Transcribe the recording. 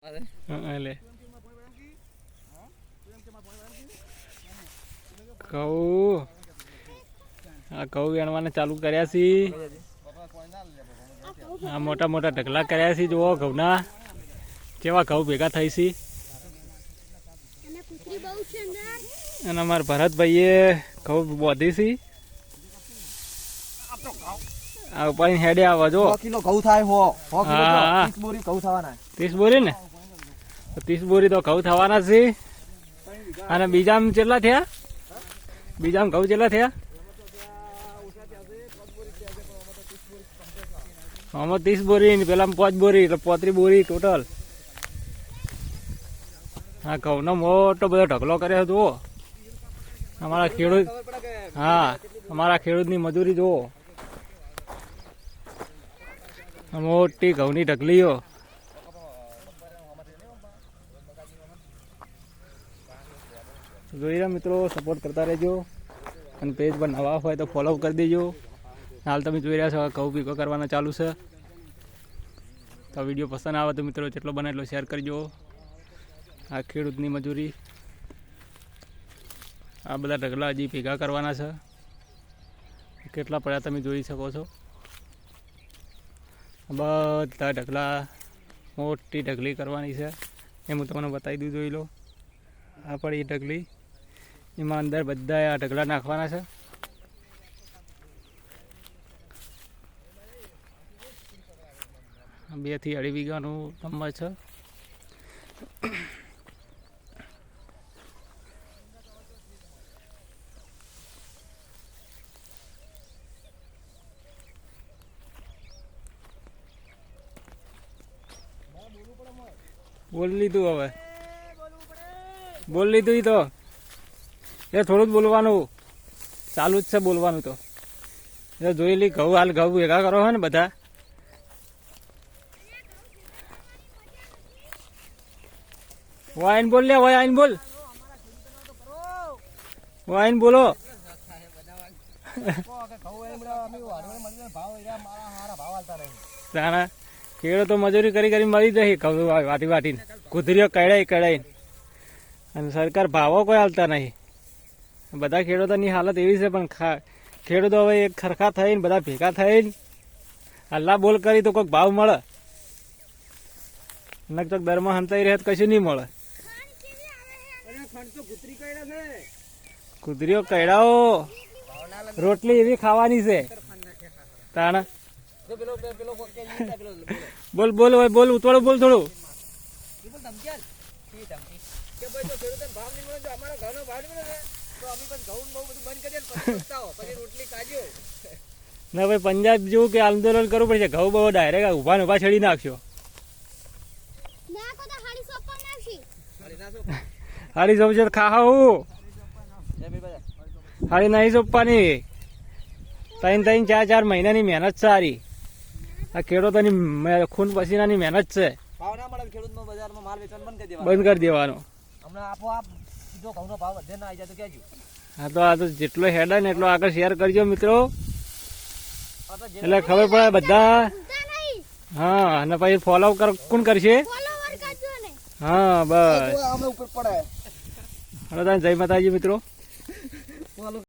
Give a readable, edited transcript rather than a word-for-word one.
એટલે ઘઉં આ ઘઉં વેણવાને ચાલુ કર્યા છે. આ મોટા મોટા ઢગલા કર્યા છે. જુઓ ઘઉંના કેવા ઘઉં ભેગા થઈ છે. અને અમારા ભરતભાઈએ ઘઉં બોધી છે. આ ઉપાડી હેડે આવો જો કિલો ઘઉં થાય હો. હા 30 બોરી ઘઉં થવાના. 30 બોરી ને 30 બોરી તો ઘઉં થવાના છે. અને બીજામાં કેટલા થયા? બીજામાં ઘઉં કેટલા થયા? આમાં 30 બોરી ને પેલા 5 બોરી એટલે 35 બોરી ટોટલ. હા ઘઉંનો મોટો બધો ઢગલો કર્યો જુઓ. અમારા ખેડૂત હા અમારા ખેડૂતની મજૂરી જુઓ. મોટી ઘઉંની ઢગલીઓ. જોઈ રહ્યા મિત્રો, સપોર્ટ કરતા રહેજો અને પેજ પર નવા હોય તો ફોલો કરી દેજો. હાલ તમે જોઈ રહ્યા છો ઘઉં ભેગો કરવાના ચાલુ છે. તો વિડીયો પસંદ આવે તો મિત્રો જેટલો બને એટલો શેર કરજો. આ ખેડૂતની મજૂરી. આ બધા ઢગલા હજી ભેગા કરવાના છે. કેટલા પડ્યા તમે જોઈ શકો છો. બધા ઢગલા મોટી ઢગલી કરવાની છે. એ હું તમને બતાવી દઉં, જોઈ લો. આ પડી ઢગલી, એમાં અંદર બધા આ ઢગલા નાખવાના છે. બે થી અઢી વીઘાનું નંબર છે. બોલ લીધું, હવે બોલ લીધું. ઈ તો એ થોડું જ બોલવાનું, ચાલુ જ છે બોલવાનું. તો એ જોઈ લી ઘઉં હાલ ઘઉં ભેગા કરો હોય ને બધા. વાઈન બોલ લે, વાઈન બોલ, વાઈન બોલો. તાણા ખેડૂતો મજૂરી કરી કરી મરી જશે ઘઉં વાટી વાટીને, કુતરીઓ કડાઈ કડાઈને. અને સરકાર ભાવો કોઈ હાલતા નહીં. બધા ખેડૂતોની હાલત એવી છે. પણ ખેડૂતો હવે એક ખરખા થઈને બધા ભેગા થઈને હલ્લા બોલ કરી તો કોઈક ભાવ મળે. નકચક દરમાં હંતાઈ રહે તો કશું નહીં મળે. કુતરીઓ કડાઓ રોટલી એવી ખાવાની છે. તાણા બોલ બોલ હોય બોલ, ઉતવાળું બોલ થોડું. ના ભાઈ, પંજાબ જેવું કે આંદોલન કરવું પડશે. ઘઉં બહુ ડાયરેક્ટ ઉભા ને ઉભા છેડી નાખશો. હારી સોપશે તો ખાવું. હારી નહીં સોપવાની. 3 4 મહિનાની મહેનત છે. હારી આ ખેડૂતોની ખૂન પસીનાની મહેનત છે. બંધ કરી દેવાનો. હા તો આ તો જેટલો હેડ ને એટલો આગળ શેર કરજો મિત્રો, એટલે ખબર પડે બધા. હા અને પછી ફોલો કોણ કરશે? હા બસ. જય માતાજી મિત્રો.